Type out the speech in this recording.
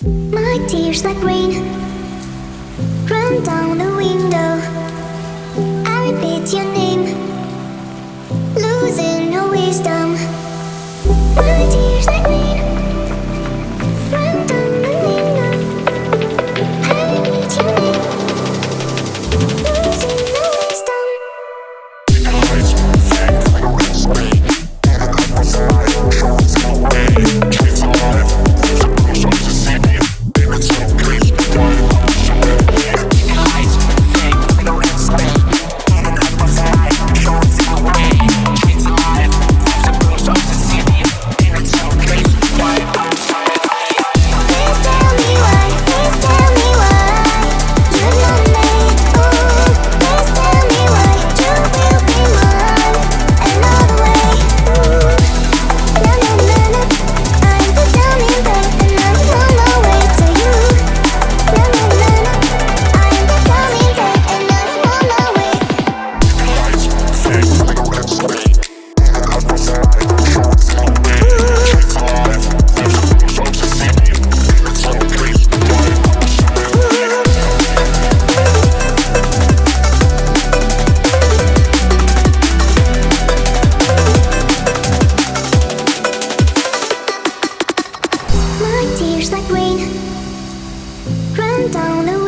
My tears like rain run down the window. I repeat your name, losing no wisdom. My tears like rain run down the window. I repeat your name, losing no wisdom. Lights fade like a red screen, and I cut my side, showing no way. Chains alive, there's a bruise on the city, and it's so please, why I'm so happy. Lights fade like a red screen, and I cut my side, showing no way. Chains alive, there's a bruise on the city, and it's so please, why I'm so happy. Please tell me why, please tell me why you love me. Ooh, please tell me why you will be mine another way. Ooh, na na na na, I'm the dummy babe and I'm on my way to you. Na na na na, I'm the dummy babe and I'm on my way. Lights fade like a red screen, and I cut my side, showing no way. Chains alive, there's a bruise on the city, and it's so please, why I'm so happy. My tears like rain run down the